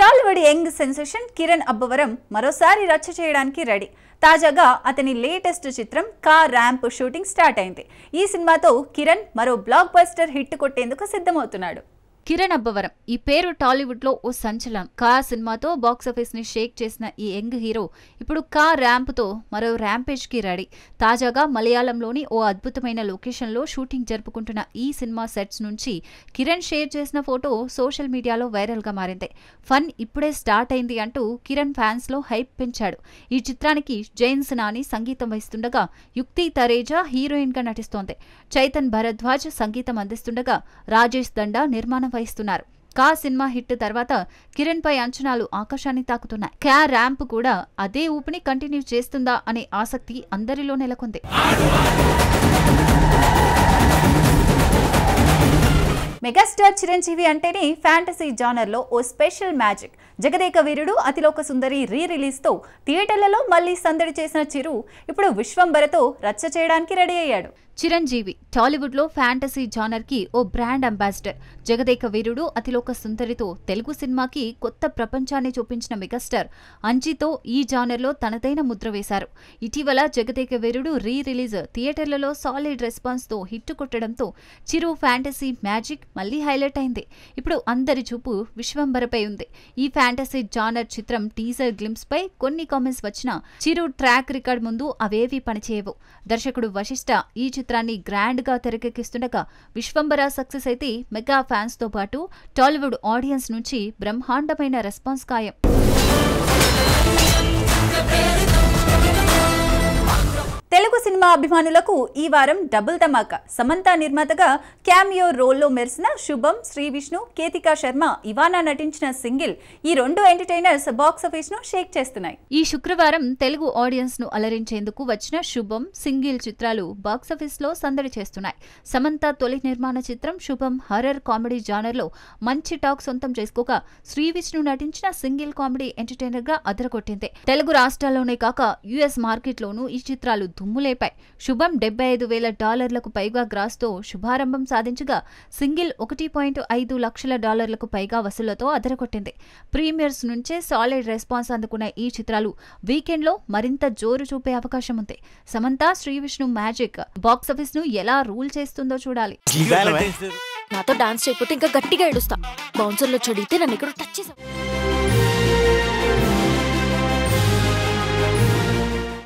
Tollywood young sensation Kiran Abbavaram మరోసారి రచ్చ చేయడానికి రెడీ. తాజాగా అతని లేటెస్ట్ చిత్రం కార్ ర్యాంప్ షూటింగ్ స్టార్ట్ అయింది. ఈ సినిమాతో కిరణ్ మరో బ్లాక్ బస్టర్ హిట్ కొట్టేందుకు సిద్ధమవుతున్నాడు. కిరణ్ అబ్బవరం ఈ పేరు టాలీవుడ్ లో ఓ సంచలనం. కార్ సినిమాతో బాక్సాఫీస్ ని షేక్ చేసిన ఈ యంగ్ హీరో ఇప్పుడు కార్ ర్యాంప్ తో మరో ర్యాంపేజ్ కి రెడీ. తాజాగా మలయాళంలోని ఓ అద్భుతమైన లొకేషన్ లో షూటింగ్ జరుపుకుంటున్న ఈ సినిమా సెట్స్ నుంచి కిరణ్ షేర్ చేసిన ఫోటో సోషల్ మీడియాలో వైరల్ గా మారింది. ఫన్ ఇప్పుడే స్టార్ట్ అయింది అంటూ కిరణ్ ఫ్యాన్స్ లో హైప్ పెంచాడు. ఈ చిత్రానికి జైన్ సినాని సంగీతం వహిస్తుండగా యుక్తి తరేజా హీరోయిన్ గా నటిస్తోంది. చైతన్ భరద్వాజ్ సంగీతం అందిస్తుండగా రాజేష్ దండా నిర్మాణం వహిస్తున్నారు. కా సినిమా హిట్ తర్వాత కిరణ్ పై అంచనాలు ఆకాశాన్ని తాకుతున్నాయి. కార్ ర్యాంప్ కూడా అదే ఊపిని కంటిన్యూ చేస్తుందా అనే ఆసక్తి అందరిలో నెలకొంది. మెగాస్టార్ చిరంజీవి అంటేనే ఫ్యాంటసీ జానర్ లో ఓ special magic. Jagadeka Veerudu Athiloka Sundari release తో థియేటర్లలో మళ్లీ సందడి చేసిన చిరు ఇప్పుడు విశ్వంబరతో రచ్చ చేయడానికి రెడీ అయ్యాడు. చిరంజీవి టాలీవుడ్ లో ఫ్యాంటసీ జానర్ కి ఓ బ్రాండ్ అంబాసిడర్. జగదేక వీరుడు అతిలోక సుందరితో తెలుగు సినిమాకి కొత్త ప్రపంచాన్ని చూపించిన మెగాస్టార్ అంజీతో ఈ జానర్ లో తనదైన ముద్ర వేశారు. ఇటీవల జగదేక వీరుడు రిలీజ్ థియేటర్లలో సాలిడ్ రెస్పాన్స్ తో హిట్ కొట్టడంతో చిరు ఫ్యాంటసీ మ్యాజిక్ మళ్లీ హైలైట్ అయింది. ఇప్పుడు అందరి చూపు విశ్వంబరపై ఉంది. ఈ ఫ్యాంటసీ జానర్ చిత్రం టీజర్ గ్లింప్స్ పై కొన్ని కామెంట్స్ వచ్చినా చిరు ట్రాక్ రికార్డ్ ముందు అవేవీ పనిచేయవు. దర్శకుడు వశిష్ఠ ఈ చిత్రాన్ని గ్రాండ్ గా తెరకెక్కిస్తుండగా విశ్వంబర సక్సెస్ అయితే మెగా ఫ్యాన్స్ తో పాటు టాలీవుడ్ ఆడియన్స్ నుంచి బ్రహ్మాండమైన రెస్పాన్స్ ఖాయం. తెలుగు సినిమా అభిమానులకు ఈ వారం డబుల్ ధమాకా. సమంత నిర్మాతగా క్యామియో రోల్లో మెరిసిన శుభం, శ్రీ విష్ణు, కేతికా శర్మ, ఇవానా నటించిన సింగిల్ ఈ రెండు ఎంటర్టైనర్స్ బాక్సాఫీస్ ను షేక్ చేస్తున్నాయి. ఈ శుక్రవారం తెలుగు ఆడియన్స్ ను అలరించేందుకు వచ్చిన శుభం, సింగిల్ చిత్రాలు బాక్సాఫీస్ లో సందడి చేస్తున్నాయి. సమంత తొలి నిర్మాణ చిత్రం శుభం హర్రర్ కామెడీ జానర్ లో మంచి టాక్ సొంతం చేసుకోగా శ్రీ విష్ణు నటించిన సింగిల్ కామెడీ ఎంటర్టైనర్ గా అదరగొట్టింది. తెలుగు రాష్ట్రాల్లోనే కాక యుఎస్ మార్కెట్ లోనూ ఈ చిత్రాలు దుమ్ములేపాయి. శుభం $75,000 పైగా గ్రాస్ తో శుభారంభం సాధించగా సింగిల్ $1.5 లక్షల పైగా వసూళ్లతో అదరగొట్టింది. ప్రీమియర్స్ నుంచే సాలిడ్ రెస్పాన్స్ అందుకున్న ఈ చిత్రాలు వీకెండ్ లో మరింత జోరు చూపే అవకాశం ఉంది. సమంత, శ్రీ విష్ణు మ్యాజిక్ బాక్సాఫీస్ ను ఎలా రూల్ చేస్తుందో చూడాలి. నాతో డాన్స్ చేయకపోతే ఇంకా గట్టిగా ఏడుస్తా. బౌన్సర్లో చడితే నన్ను ఇక్కడ టచ్ చేసావు.